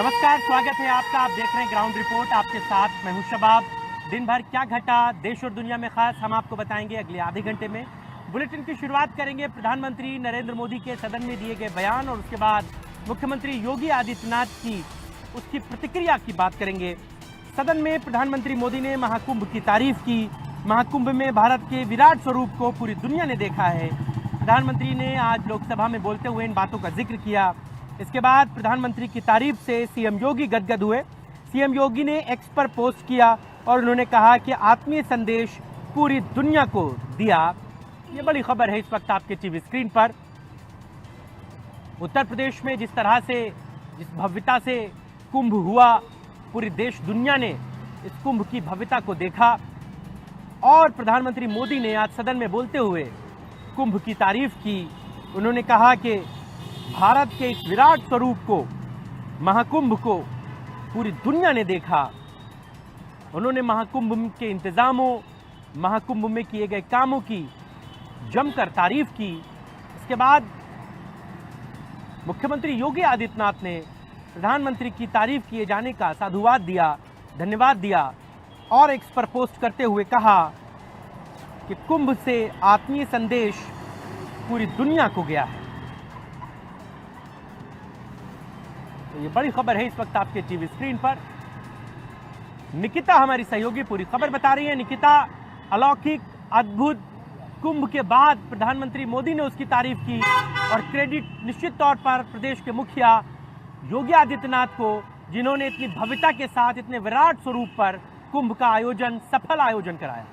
नमस्कार, स्वागत है आपका। आप देख रहे हैं ग्राउंड रिपोर्ट। आपके साथ मैं हूं शबाब। दिन भर क्या घटा देश और दुनिया में खास, हम आपको बताएंगे अगले आधे घंटे में। बुलेटिन की शुरुआत करेंगे प्रधानमंत्री नरेंद्र मोदी के सदन में दिए गए बयान और उसके बाद मुख्यमंत्री योगी आदित्यनाथ की उसकी प्रतिक्रिया की बात करेंगे। सदन में प्रधानमंत्री मोदी ने महाकुंभ की तारीफ की। महाकुंभ में भारत के विराट स्वरूप को पूरी दुनिया ने देखा है। प्रधानमंत्री ने आज लोकसभा में बोलते हुए इन बातों का जिक्र किया। इसके बाद प्रधानमंत्री की तारीफ से सीएम योगी गदगद हुए। सीएम योगी ने एक्स पर पोस्ट किया और उन्होंने कहा कि आत्मीय संदेश पूरी दुनिया को दिया। ये बड़ी खबर है इस वक्त आपके टीवी स्क्रीन पर। उत्तर प्रदेश में जिस तरह से, जिस भव्यता से कुंभ हुआ, पूरी देश दुनिया ने इस कुंभ की भव्यता को देखा और प्रधानमंत्री मोदी ने आज सदन में बोलते हुए कुंभ की तारीफ की। उन्होंने कहा कि भारत के इस विराट स्वरूप को, महाकुंभ को पूरी दुनिया ने देखा। उन्होंने महाकुंभ के इंतजामों, महाकुंभ में किए गए कामों की जमकर तारीफ की। इसके बाद मुख्यमंत्री योगी आदित्यनाथ ने प्रधानमंत्री की तारीफ किए जाने का साधुवाद दिया, धन्यवाद दिया और एक्स पर पोस्ट करते हुए कहा कि कुंभ से आत्मीय संदेश पूरी दुनिया को गया है। तो ये बड़ी खबर है इस वक्त आपके टीवी स्क्रीन पर। निकिता हमारी सहयोगी पूरी खबर बता रही है। निकिता, अलौकिक, अद्भुत कुंभ के बाद प्रधानमंत्री मोदी ने उसकी तारीफ की और क्रेडिट निश्चित तौर पर प्रदेश के मुखिया योगी आदित्यनाथ को, जिन्होंने इतनी भव्यता के साथ इतने विराट स्वरूप पर कुंभ का आयोजन, सफल आयोजन कराया।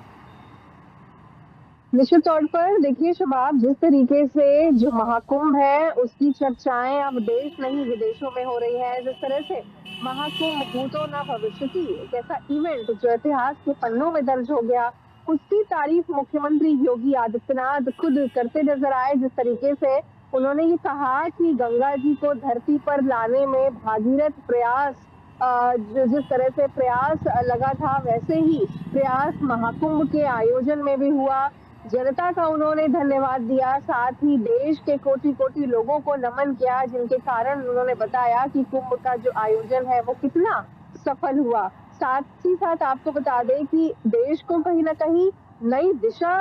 निश्चित तौर पर देखिए शबाब, जिस तरीके से जो महाकुंभ है उसकी चर्चाएं अब देश नहीं विदेशों में हो रही है। जिस तरह से महाकुंभ भूतो न भविष्यति, एक ऐसा इवेंट जो इतिहास के पन्नों में दर्ज हो गया, उसकी तारीफ मुख्यमंत्री योगी आदित्यनाथ खुद करते नजर आए। जिस तरीके से उन्होंने ये कहा कि गंगा जी को धरती पर लाने में भागीरथ प्रयास, जिस तरह से प्रयास लगा था वैसे ही प्रयास महाकुंभ के आयोजन में भी हुआ। जनता का उन्होंने धन्यवाद दिया, साथ ही देश के कोटि कोटि लोगों को नमन किया, जिनके कारण उन्होंने बताया कि कुंभ का जो आयोजन है वो कितना सफल हुआ। साथ ही साथ आपको बता दें कि देश को कहीं ना कहीं नई दिशा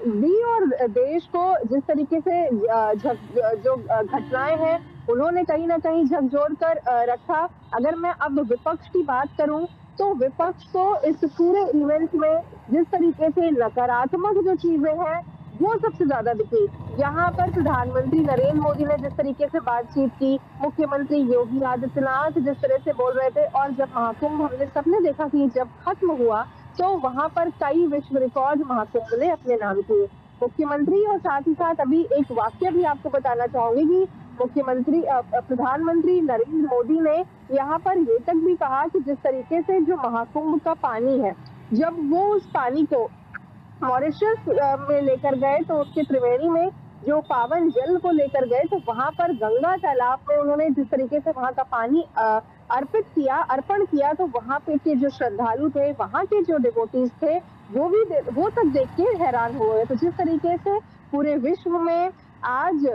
दी और देश को जिस तरीके से जो घटनाएं हैं उन्होंने कहीं ना कहीं झकझोर कर रखा। अगर मैं अब विपक्ष की बात करूं तो विपक्ष को इस पूरे इवेंट में जिस तरीके से नकारात्मक जो चीजें हैं वो सबसे ज्यादा दिखी। यहाँ पर प्रधानमंत्री नरेंद्र मोदी ने जिस तरीके से बातचीत की, मुख्यमंत्री योगी आदित्यनाथ जिस तरह से बोल रहे थे, और जब महाकुंभ हमने सबने देखा कि जब खत्म हुआ तो वहां पर कई विश्व रिकॉर्ड महाकुंभ ने अपने नाम किए। मुख्यमंत्री और साथ ही साथ अभी एक वाक्य भी आपको बताना चाहूंगी कि प्रधानमंत्री नरेंद्र मोदी ने यहाँ पर ये तक भी कहा कि जिस तरीके से जो महाकुंभ का पानी है, जब वो उस पानी को मॉरिशस में लेकर गए तो उसके त्रिवेणी में जो पावन जल को लेकर गए तो वहां पर गंगा तालाब में उन्होंने जिस तरीके से वहां का पानी अर्पण किया तो वहां पे के जो श्रद्धालु थे, वहां के जो डिवोटीज थे, वो तक देख के हैरान हुए। तो जिस तरीके से पूरे विश्व में आज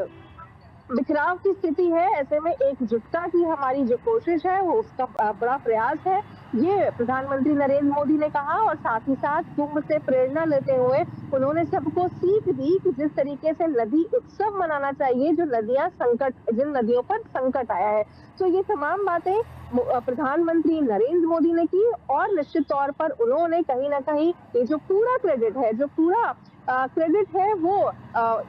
बिखराव की स्थिति है, ऐसे में एकजुटता की हमारी जो कोशिश है वो उसका बड़ा प्रयास है, ये प्रधानमंत्री नरेंद्र मोदी ने कहा। और साथ ही साथ कुंभ से प्रेरणा लेते हुए उन्होंने सबको सीख दी कि जिस तरीके से नदी उत्सव मनाना चाहिए, जो नदियां जिन नदियों पर संकट आया है। तो ये तमाम बातें प्रधानमंत्री नरेंद्र मोदी ने की और निश्चित तौर पर उन्होंने कहीं ना कहीं ये जो पूरा क्रेडिट है, वो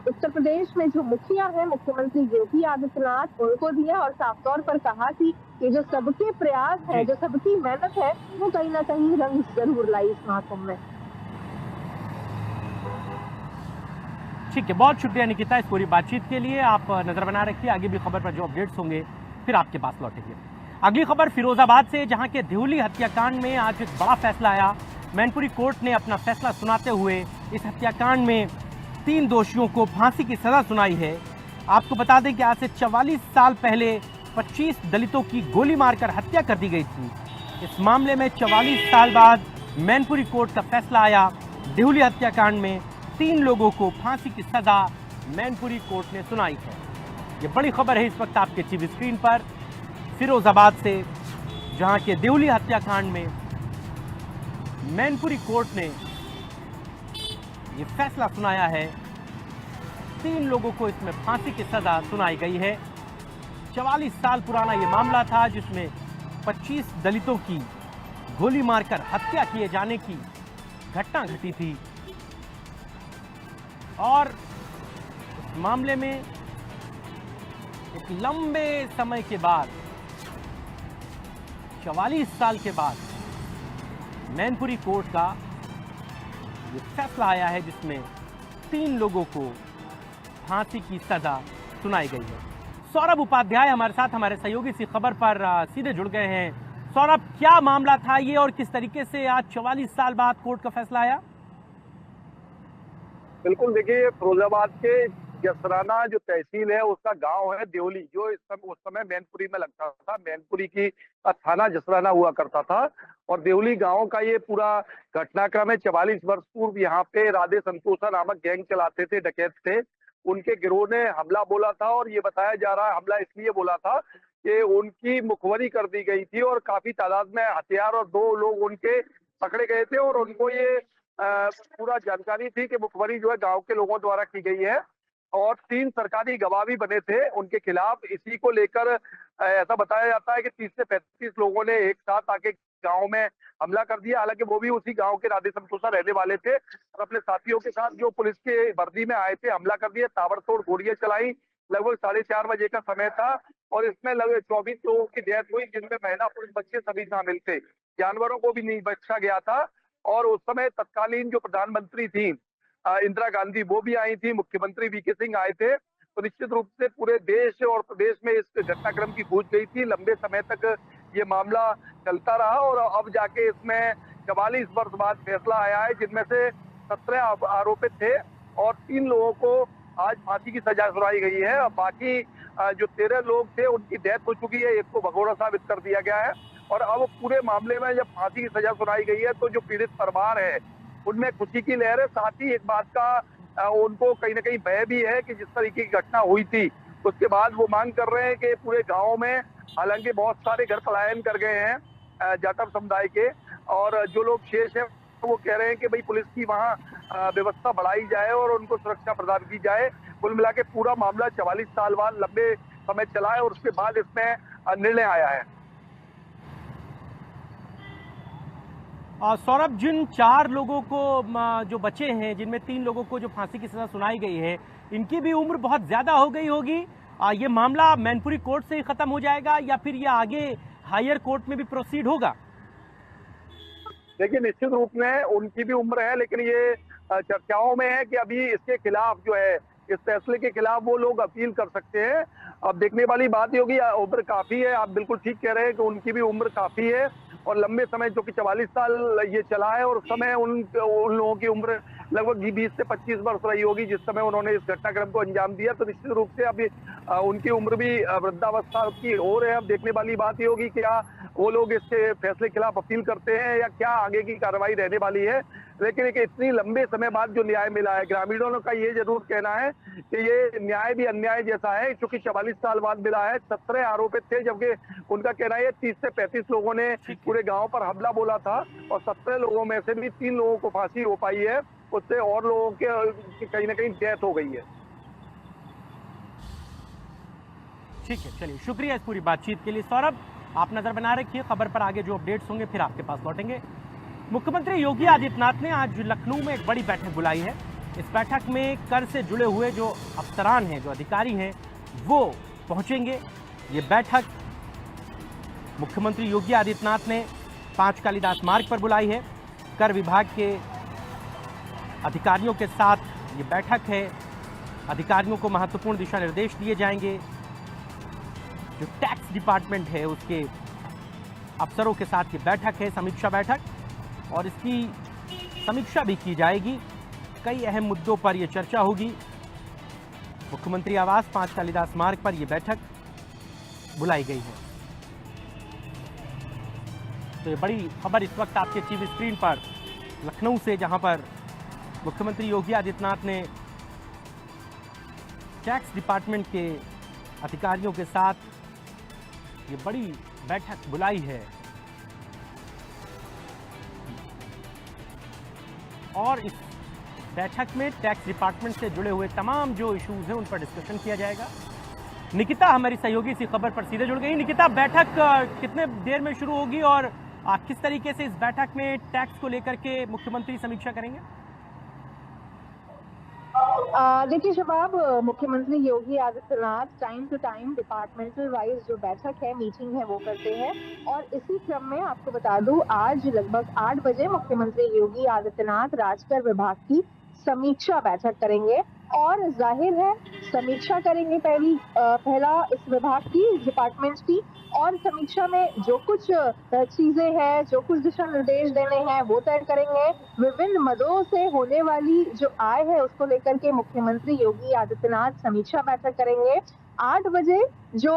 उत्तर प्रदेश में जो मुखिया है मुख्यमंत्री योगी आदित्यनाथ, उनको दिया और साफ तौर पर कहा कि ये जो सबके प्रयास है, जो सबकी मेहनत है, वो कहीं ना कहीं रंग जरूर लाई इस महाकुंभ में। ठीक है, बहुत शुक्रिया निकिता इस पूरी बातचीत के लिए। आप नजर बना रखिए, आगे भी खबर पर जो अपडेट्स होंगे फिर आपके पास लौटेंगे। अगली खबर फिरोजाबाद से, जहां के देवली हत्याकांड में आज एक बड़ा फैसला आया। मैनपुरी कोर्ट ने अपना फैसला सुनाते हुए इस हत्याकांड में 3 दोषियों को फांसी की सजा सुनाई है। आपको बता दें कि आज से 44 साल पहले 25 दलितों की गोली मारकर हत्या कर दी गई थी। इस मामले में 44 साल बाद मैनपुरी कोर्ट का फैसला आया। देवली हत्याकांड में 3 लोगों को फांसी की सजा मैनपुरी कोर्ट ने सुनाई है। ये बड़ी खबर है इस वक्त आपके टीवी स्क्रीन पर। फिरोजाबाद से, जहां के देवली हत्याकांड में मैनपुरी कोर्ट ने ये फैसला सुनाया है। 3 लोगों को इसमें फांसी की सजा सुनाई गई है। 44 साल पुराना ये मामला था जिसमें 25 दलितों की गोली मारकर हत्या किए जाने की घटना घटी थी और इस मामले में एक लंबे समय के बाद 44 साल के बाद मैनपुरी कोर्ट का ये फैसला आया है जिसमें 3 लोगों को फांसी की सजा सुनाई गई है। सौरभ उपाध्याय हमारे साथ हमारे सहयोगी इसी खबर पर सीधे जुड़ गए हैं। सौरभ, क्या मामला था ये और किस तरीके से आज 44 साल बाद कोर्ट का फैसला आया? बिल्कुल, देखिए फिरोजाबाद के जसराना जो तहसील है उसका गांव है देवली, जो उस समय मैनपुरी में लगता था। मैनपुरी की थाना जसराना हुआ करता था और देवली गांव का ये पूरा घटनाक्रम है। 44 वर्ष पूर्व यहाँ पे राधे संतोषा नामक गैंग चलाते थे, डकैत थे। उनके गिरोह ने हमला बोला था और ये बताया जा रहा है हमला इसलिए बोला था कि उनकी मुखबरी कर दी गई थी और काफी तादाद में हथियार और 2 लोग उनके पकड़े गए थे और उनको ये पूरा जानकारी थी कि मुखबरी जो है गांव के लोगों द्वारा की गई है और 3 सरकारी गवाह भी बने थे उनके खिलाफ। इसी को लेकर ऐसा बताया जाता है कि 30 से 35 लोगों ने एक साथ आके गांव में हमला कर दिया। हालांकि वो भी उसी गांव के राधे संतोषा रहने वाले थे और अपने साथियों के साथ जो पुलिस के वर्दी में आए थे हमला कर दिया। ताबड़तोड़ गोलियां चलाई। लगभग 4:30 बजे का समय था और इसमें लगभग 24 लोगों की डेथ हुई, जिनमें महिला पुरुष बच्चे सभी शामिल थे। जानवरों को भी नहीं बख्शा गया था। और उस समय तत्कालीन जो प्रधानमंत्री थी इंदिरा गांधी, वो भी आई थी, मुख्यमंत्री वीके सिंह आए थे। तो निश्चित रूप से पूरे देश और प्रदेश में इस घटनाक्रम की गूंज गई थी। लंबे समय तक ये मामला चलता रहा और अब जाके इसमें 44 वर्ष बाद फैसला आया है, जिनमें से 17 आरोपित थे और 3 लोगों को आज फांसी की सजा सुनाई गई है। और बाकी जो 13 लोग थे उनकी डेथ हो चुकी है, एक को भगोड़ा साबित कर दिया गया है। और अब पूरे मामले में जब फांसी की सजा सुनाई गई है तो जो पीड़ित परिवार है उनमें खुशी की लहर है। साथ ही एक बात का उनको कहीं ना कहीं भय भी है कि जिस तरीके की घटना हुई थी उसके बाद वो मांग कर रहे हैं कि पूरे गांव में, हालांकि बहुत सारे घर पलायन कर गए हैं जाटव समुदाय के, और जो लोग शेष हैं वो कह रहे हैं कि भाई पुलिस की वहाँ व्यवस्था बढ़ाई जाए और उनको सुरक्षा प्रदान की जाए। कुल मिला के पूरा मामला 44 साल बाद लंबे समय चला है और उसके बाद इसमें निर्णय आया है। सौरभ, जिन 4 लोगों को जो बचे हैं, जिनमें 3 लोगों को जो फांसी की सजा सुनाई गई है, इनकी भी उम्र बहुत ज्यादा हो गई होगी। ये मामला मैनपुरी कोर्ट से ही खत्म हो जाएगा या फिर ये आगे हायर कोर्ट में भी प्रोसीड होगा? देखिए, निश्चित रूप में उनकी भी उम्र है, लेकिन ये चर्चाओं में है कि अभी इसके खिलाफ जो है, इस फैसले के खिलाफ वो लोग अपील कर सकते हैं। अब देखने वाली बात ये होगी, उम्र काफी है, आप बिल्कुल ठीक कह रहे हैं कि उनकी भी उम्र काफी है और लंबे समय जो कि 44 साल ये चला है और उस समय उन लोगों की उम्र लगभग 20 से 25 वर्ष रही होगी जिस समय उन्होंने इस घटनाक्रम को अंजाम दिया। तो निश्चित रूप से अभी उनकी उम्र भी वृद्धावस्था की हो रही है। अब देखने वाली बात ये होगी क्या वो लोग इसके फैसले के खिलाफ अपील करते हैं या क्या आगे की कार्रवाई रहने वाली है। लेकिन एक इतनी लंबे समय बाद जो न्याय मिला है, ग्रामीणों का ये जरूर कहना है कि ये न्याय भी अन्याय जैसा है, क्योंकि 44 साल बाद मिला है। 17 आरोपित थे, जबकि उनका कहना है 30 से 35 लोगों ने पूरे गांव पर हमला बोला था और 17 लोगों में से भी 3 लोगों को फांसी हो पाई है, उससे और लोगों के कहीं ना कहीं डेथ हो गई है। ठीक है, चलिए, शुक्रिया इस पूरी बातचीत के लिए। सौरभ, आप नजर बना रखिए, खबर पर आगे जो अपडेट्स होंगे फिर आपके पास लौटेंगे। मुख्यमंत्री योगी आदित्यनाथ ने आज लखनऊ में एक बड़ी बैठक बुलाई है। इस बैठक में कर से जुड़े हुए जो अफसरान हैं, जो अधिकारी हैं, वो पहुंचेंगे। ये बैठक मुख्यमंत्री योगी आदित्यनाथ ने 5 कालिदास मार्ग पर बुलाई है। कर विभाग के अधिकारियों के साथ ये बैठक है। अधिकारियों को महत्वपूर्ण दिशा निर्देश दिए जाएंगे। जो टैक्स डिपार्टमेंट है उसके अफसरों के साथ ये बैठक है, समीक्षा बैठक, और इसकी समीक्षा भी की जाएगी। कई अहम मुद्दों पर यह चर्चा होगी। मुख्यमंत्री आवास 5 कालिदास मार्ग पर यह बैठक बुलाई गई है। तो ये बड़ी खबर इस वक्त आपके टीवी स्क्रीन पर लखनऊ से, जहां पर मुख्यमंत्री योगी आदित्यनाथ ने टैक्स डिपार्टमेंट के अधिकारियों के साथ ये बड़ी बैठक बुलाई है और इस बैठक में टैक्स डिपार्टमेंट से जुड़े हुए तमाम जो इश्यूज हैं उन पर डिस्कशन किया जाएगा। निकिता हमारी सहयोगी इसी खबर पर सीधे जुड़ गई। निकिता, बैठक कितने देर में शुरू होगी और किस तरीके से इस बैठक में टैक्स को लेकर के मुख्यमंत्री समीक्षा करेंगे? देखिए शबाब, मुख्यमंत्री Yogi Adityanath time to time departmental wise जो बैठक है, मीटिंग है, वो करते हैं और इसी क्रम में आपको बता दूं, आज लगभग 8 बजे मुख्यमंत्री योगी आदित्यनाथ राजकर विभाग की समीक्षा बैठक करेंगे और जाहिर है समीक्षा करेंगे पहला इस विभाग की, डिपार्टमेंट की, और समीक्षा में जो कुछ चीजें हैं, जो कुछ दिशा निर्देश देने हैं वो तय करेंगे। विभिन्न मदों से होने वाली जो आय है उसको लेकर के मुख्यमंत्री योगी आदित्यनाथ समीक्षा बैठक करेंगे। 8 बजे जो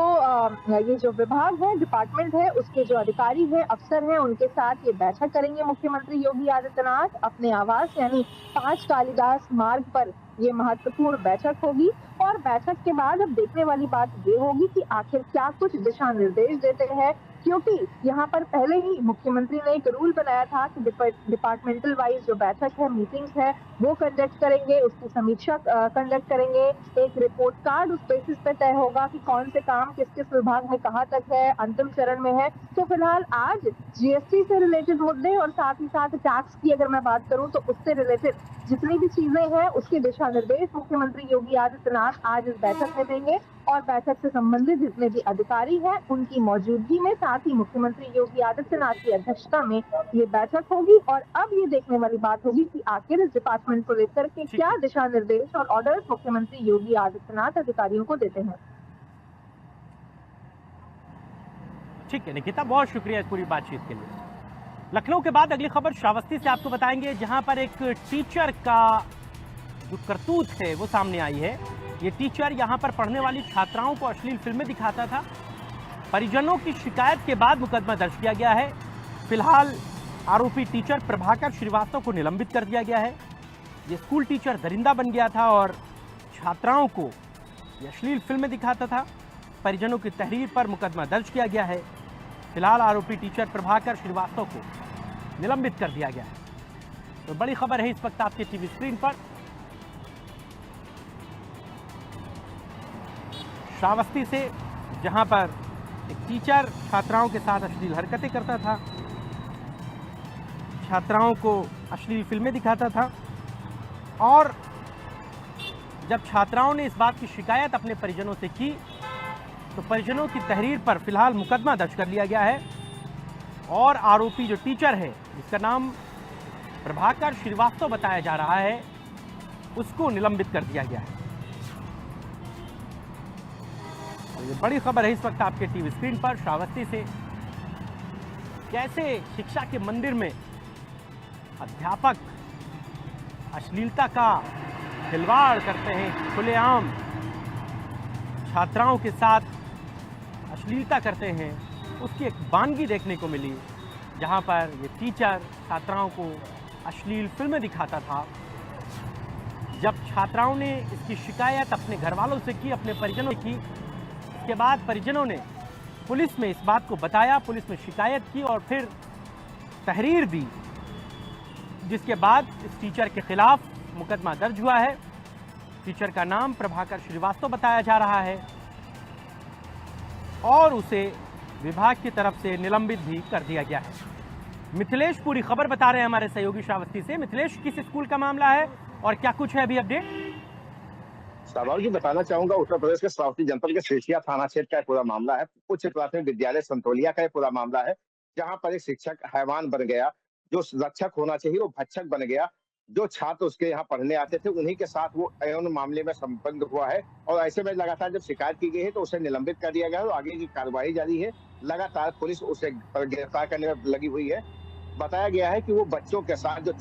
ये जो विभाग है, डिपार्टमेंट है, उसके जो अधिकारी हैं, अफसर हैं, उनके साथ ये बैठक करेंगे मुख्यमंत्री योगी आदित्यनाथ अपने आवास यानी 5 कालिदास मार्ग पर। ये महत्वपूर्ण बैठक होगी और बैठक के बाद अब देखने वाली बात ये होगी कि आखिर क्या कुछ दिशा निर्देश देते हैं, क्योंकि यहाँ पर पहले ही मुख्यमंत्री ने एक रूल बनाया था कि डिपार्टमेंटल वाइज जो बैठक है, मीटिंग्स है, वो कंडक्ट करेंगे, उसकी समीक्षा कंडक्ट करेंगे। एक रिपोर्ट कार्ड उस बेसिस पे तय होगा कि कौन से काम किस किस विभाग में कहाँ तक है, अंतिम चरण में है। तो फिलहाल आज जीएसटी से रिलेटेड मुद्दे और साथ ही साथ टैक्स की अगर मैं बात करूं तो उससे रिलेटेड जितनी भी चीजें हैं उसके दिशा निर्देश मुख्यमंत्री योगी आदित्यनाथ आज इस बैठक में देंगे और बैठक से संबंधित जितने भी अधिकारी हैं उनकी मौजूदगी में, साथ ही मुख्यमंत्री योगी आदित्यनाथ की अध्यक्षता में ये बैठक होगी। और अब ये देखने वाली बात होगी कि आखिर इस डिपार्टमेंट को लेकर के क्या दिशा निर्देश और ऑर्डर्स मुख्यमंत्री योगी आदित्यनाथ अधिकारियों को देते हैं। ठीक है निकिता, बहुत शुक्रिया इस पूरी बातचीत के लिए। लखनऊ के बाद अगली खबर श्रावस्ती से आपको बताएंगे, जहां पर एक टीचर का जो करतूत है वो सामने आई है। ये टीचर यहां पर पढ़ने वाली छात्राओं को अश्लील फिल्में दिखाता था। परिजनों की शिकायत के बाद मुकदमा दर्ज किया गया है। फिलहाल आरोपी टीचर प्रभाकर श्रीवास्तव को निलंबित कर दिया गया है। ये स्कूल टीचर दरिंदा बन गया था और छात्राओं को ये अश्लील फिल्में दिखाता था। परिजनों की तहरीर पर मुकदमा दर्ज किया गया है। फिलहाल आरोपी टीचर प्रभाकर श्रीवास्तव को निलंबित कर दिया गया है। तो बड़ी खबर है इस वक्त आपके टीवी स्क्रीन पर। श्रावस्ती से, जहां पर एक टीचर छात्राओं के साथ अश्लील हरकतें करता था, छात्राओं को अश्लील फिल्में दिखाता था और जब छात्राओं ने इस बात की शिकायत अपने परिजनों से की तो परिजनों की तहरीर पर फिलहाल मुकदमा दर्ज कर लिया गया है और आरोपी जो टीचर है, जिसका नाम प्रभाकर श्रीवास्तव बताया जा रहा है, उसको निलंबित कर दिया गया है। ये बड़ी खबर है इस वक्त आपके टीवी स्क्रीन पर श्रावस्ती से। कैसे शिक्षा के मंदिर में अध्यापक अश्लीलता का खिलवाड़ करते हैं, खुलेआम छात्राओं के साथ अश्लीलता करते हैं, उसकी एक वानगी देखने को मिली, जहां पर ये टीचर छात्राओं को अश्लील फिल्में दिखाता था। जब छात्राओं ने इसकी शिकायत अपने घर वालों से की, अपने परिजनों से की, उसके बाद परिजनों ने पुलिस में इस बात को बताया, पुलिस में शिकायत की और फिर तहरीर दी, जिसके बाद इस टीचर के खिलाफ मुकदमा दर्ज हुआ है। टीचर का नाम प्रभाकर श्रीवास्तव बताया जा रहा है और उसे विभाग की तरफ से निलंबित भी कर दिया गया है। मिथिलेश पूरी खबर बता रहे हैं हमारे सहयोगी श्रावस्ती से। मिथिलेश, किस स्कूल का मामला है और क्या कुछ है अभी अपडेट? साहब जी बताना चाहूंगा, उत्तर प्रदेश के श्रावस्ती जनपद के शेषिया थाना क्षेत्र का पूरा मामला है। उच्च प्राथमिक विद्यालय संतोलिया का पूरा मामला है, जहां पर एक शिक्षक हैवान बन गया, जो रक्षक होना चाहिए वो भक्षक बन गया। जो छात्र उसके यहाँ पढ़ने आते थे उन्हीं के साथ वो यौन मामले में संबंध हुआ है और ऐसे में लगातार जब शिकायत की गई है तो उसे निलंबित कर दिया गया है और आगे की कार्रवाई जारी है। लगातार पुलिस उसे गिरफ्तार करने में लगी हुई है। बताया गया है कि वो बच्चों के साथ जो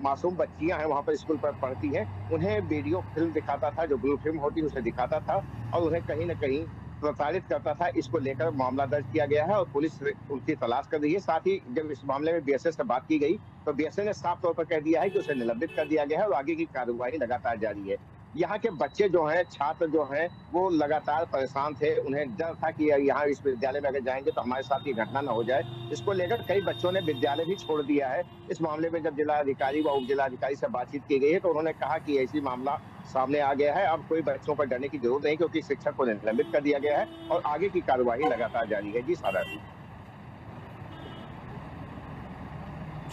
मासूम बच्चियां हैं वहां पर स्कूल पर पढ़ती हैं, उन्हें वीडियो फिल्म दिखाता था, जो ब्लू फिल्म होती है उसे दिखाता था और उन्हें कहीं न कहीं प्रताड़ित करता था। इसको लेकर मामला दर्ज किया गया है और पुलिस उनकी तलाश कर रही है। साथ ही जब इस मामले में बीएसएस से बात की गई तो बीएसएस ने साफ तौर पर कह दिया है कि उसे निलंबित कर दिया गया है और आगे की कार्रवाई लगातार जारी है। यहाँ के बच्चे जो हैं, छात्र जो हैं, वो लगातार परेशान थे। उन्हें डर था कि यहाँ इस विद्यालय में अगर जाएंगे तो हमारे साथ ये घटना न हो जाए। इसको लेकर कई बच्चों ने विद्यालय भी छोड़ दिया है। इस मामले में जब जिलाधिकारी व उप जिलाधिकारी से बातचीत की गई है तो उन्होंने कहा कि ऐसी मामला सामने आ गया है। अब कोई बच्चों पर डरने की जरूरत नहीं, क्योंकि शिक्षक को निलंबित कर दिया गया है और आगे की कार्यवाही लगातार जारी है। जी सारा जी।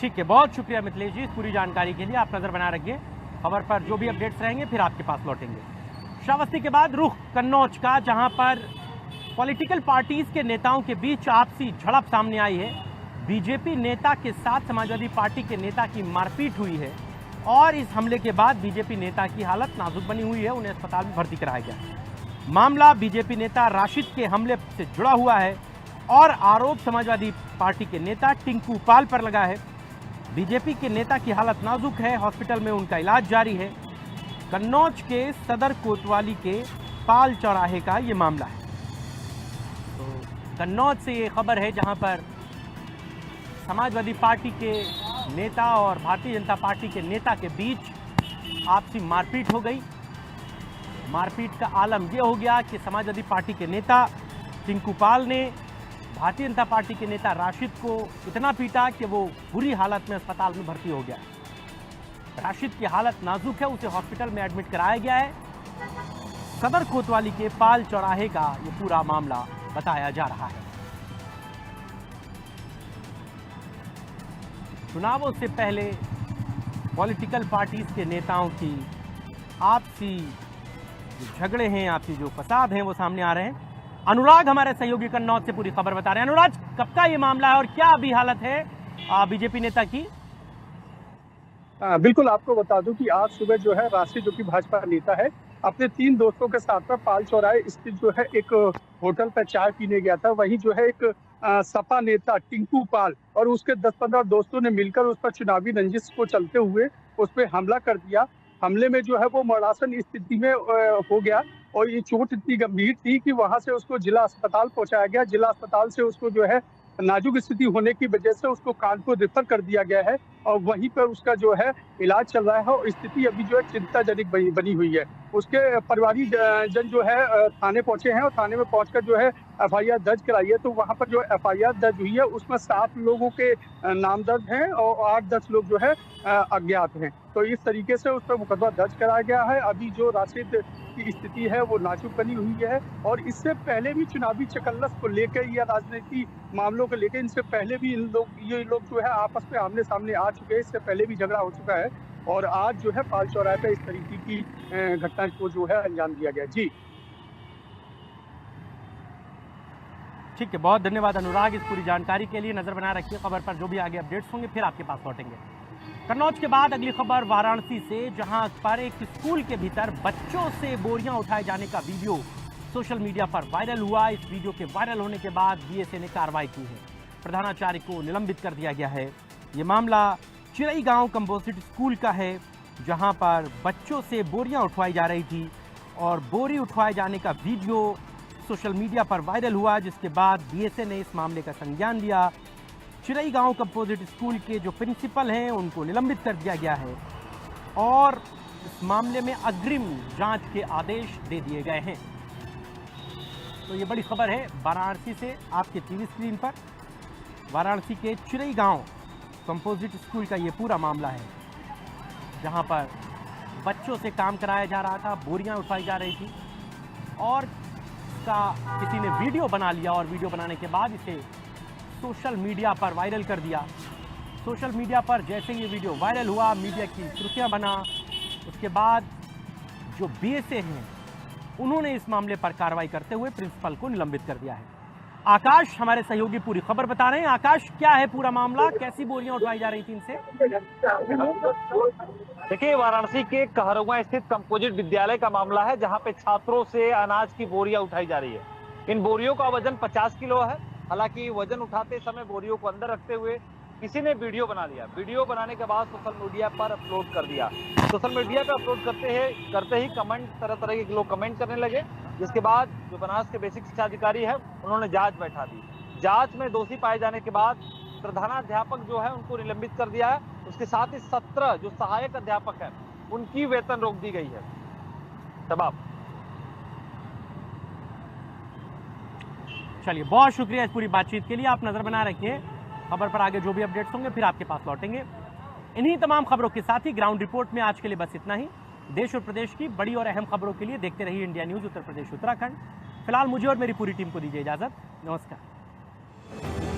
ठीक है, बहुत शुक्रिया मिथिलेश जी इस पूरी जानकारी के लिए। आप नजर बना रखिए खबर पर, जो भी अपडेट्स रहेंगे फिर आपके पास लौटेंगे। श्रावस्ती के बाद रुख कन्नौज का, जहां पर पॉलिटिकल पार्टीज के नेताओं के बीच आपसी झड़प सामने आई है। बीजेपी नेता के साथ समाजवादी पार्टी के नेता की मारपीट हुई है और इस हमले के बाद बीजेपी नेता की हालत नाजुक बनी हुई है, उन्हें अस्पताल में भर्ती कराया गया। मामला बीजेपी नेता राशिद के हमले से जुड़ा हुआ है और आरोप समाजवादी पार्टी के नेता टिंकू पाल पर लगा है। बीजेपी के नेता की हालत नाजुक है, हॉस्पिटल में उनका इलाज जारी है। कन्नौज के सदर कोतवाली के पाल चौराहे का ये मामला है। तो कन्नौज से ये खबर है जहां पर समाजवादी पार्टी के नेता और भारतीय जनता पार्टी के नेता के बीच आपसी मारपीट हो गई। मारपीट का आलम यह हो गया कि समाजवादी पार्टी के नेता टिंकू पाल ने भारतीय जनता पार्टी के नेता राशिद को इतना पीटा कि वो बुरी हालत में अस्पताल में भर्ती हो गया। राशिद की हालत नाजुक है, उसे हॉस्पिटल में एडमिट कराया गया है। सदर कोतवाली के पाल चौराहे का ये पूरा मामला बताया जा रहा है। चुनावों से पहले पॉलिटिकल पार्टीज के नेताओं की आपसी जो झगड़े हैं, आपसी जो फसाद हैं, वो सामने आ रहे हैं। अनुराग हमारे सहयोगी कन्नौज से पूरी खबर बता रहे हैं। अनुराग, कब का ये मामला है और क्या अभी हालत है बीजेपी नेता की? बिल्कुल, आपको बता दूं कि आज सुबह जो है राशिद, जो कि भाजपा नेता है, अपने 3 दोस्तों के साथ में पाल चौराहे स्थित जो है एक होटल पर चाय पीने गया था। वहीं जो है एक सपा नेता टिंकू पाल और उसके 10-15 दोस्तों ने मिलकर उस पर चुनावी रंजिश को चलते हुए उस पर हमला कर दिया। हमले में जो है वो मरणासन स्थिति में हो गया और ये चोट इतनी गंभीर थी कि वहां से उसको जिला अस्पताल पहुंचाया गया। जिला अस्पताल से उसको जो है नाजुक स्थिति होने की वजह से उसको कानपुर रेफर कर दिया गया है और वहीं पर उसका जो है इलाज चल रहा है और स्थिति अभी जो है चिंताजनक बनी हुई है। उसके परिवारी जन जो है थाने पहुंचे हैं और थाने में पहुंचकर जो है एफआईआर दर्ज कराई है। तो वहां पर जो एफआईआर दर्ज हुई है उसमें 7 लोगों के नाम दर्ज हैं और 8-10 लोग जो है अज्ञात हैं। तो इस तरीके से उस पर मुकदमा दर्ज कराया गया है। अभी जो राशिद की स्थिति है वो नाजुक बनी हुई है और इससे पहले भी चुनावी चकल्लस को लेकर या राजनीति मामलों को लेकर इनसे पहले भी ये लोग जो है आपस में आमने सामने आ चुके हैं। इससे पहले भी झगड़ा हो चुका है और आज जो है पाल चौराहे पे इस तरीके की घटना को जो है अंजाम दिया गया। जी ठीक है, बहुत धन्यवाद अनुराग इस पूरी जानकारी के लिए। नजर बना रखिए खबर पर, जो भी आगे अपडेट्स होंगे फिर आपके पास लौटेंगे। कन्नौज के बाद अगली खबर वाराणसी से, जहां पर एक स्कूल के भीतर बच्चों से बोरियां उठाए जाने का वीडियो सोशल मीडिया पर वायरल हुआ। इस वीडियो के वायरल होने के बाद बीएसए ने कार्रवाई की है। प्रधानाचार्य को निलंबित कर दिया गया है। ये मामला चिरई गांव कंपोजिट स्कूल का है, जहां पर बच्चों से बोरियां उठवाई जा रही थी और बोरी उठवाए जाने का वीडियो सोशल मीडिया पर वायरल हुआ, जिसके बाद बीएसए ने इस मामले का संज्ञान लिया। चिरई गांव कंपोजिट स्कूल के जो प्रिंसिपल हैं उनको निलंबित कर दिया गया है और इस मामले में अग्रिम जांच के आदेश दे दिए गए हैं। तो ये बड़ी खबर है वाराणसी से आपके टीवी स्क्रीन पर। वाराणसी के चिरई गांव कंपोजिट स्कूल का ये पूरा मामला है, जहां पर बच्चों से काम कराया जा रहा था, बोरियां उठाई जा रही थी और इसका किसी ने वीडियो बना लिया और वीडियो बनाने के बाद इसे सोशल मीडिया पर वायरल कर दिया। सोशल मीडिया पर जैसे ये वीडियो वायरल हुआ, मीडिया की सुर्खियां बना, उसके बाद जो बीएसए हैं उन्होंने इस मामले पर कार्रवाई करते हुए प्रिंसिपल को निलंबित कर दिया है। आकाश हमारे सहयोगी पूरी खबर बता रहे हैं। आकाश, क्या है पूरा मामला, कैसी बोरियां उठवाई जा रही थी इनसे? देखिए, वाराणसी के कहरवा स्थित कंपोजिट विद्यालय का मामला है, जहां पे छात्रों से अनाज की बोरियां उठाई जा रही है। इन बोरियों का वजन 50 किलो है। हालांकि वजन उठाते समय बोरियों को अंदर रखते हुए किसी ने वीडियो बना लिया। वीडियो बनाने के बाद सोशल मीडिया पर अपलोड कर दिया। सोशल मीडिया पर अपलोड करते ही कमेंट, तरह तरह के लोग कमेंट करने लगे, जिसके बाद जो बनास के बेसिक शिक्षा अधिकारी है उन्होंने जांच बैठा दी। जांच में दोषी पाए जाने के बाद प्रधानाध्यापक जो है उनको निलंबित कर दिया है। उसके साथ ही 17 जो सहायक अध्यापक है उनकी वेतन रोक दी गई है। शबाब। चलिए, बहुत शुक्रिया इस पूरी बातचीत के लिए। आप नजर बना रखिए खबर पर, आगे जो भी अपडेट्स होंगे फिर आपके पास लौटेंगे। इन्हीं तमाम खबरों के साथ ही ग्राउंड रिपोर्ट में आज के लिए बस इतना ही। देश और प्रदेश की बड़ी और अहम खबरों के लिए देखते रहिए इंडिया न्यूज उत्तर प्रदेश उत्तराखंड। फिलहाल मुझे और मेरी पूरी टीम को दीजिए इजाजत। नमस्कार।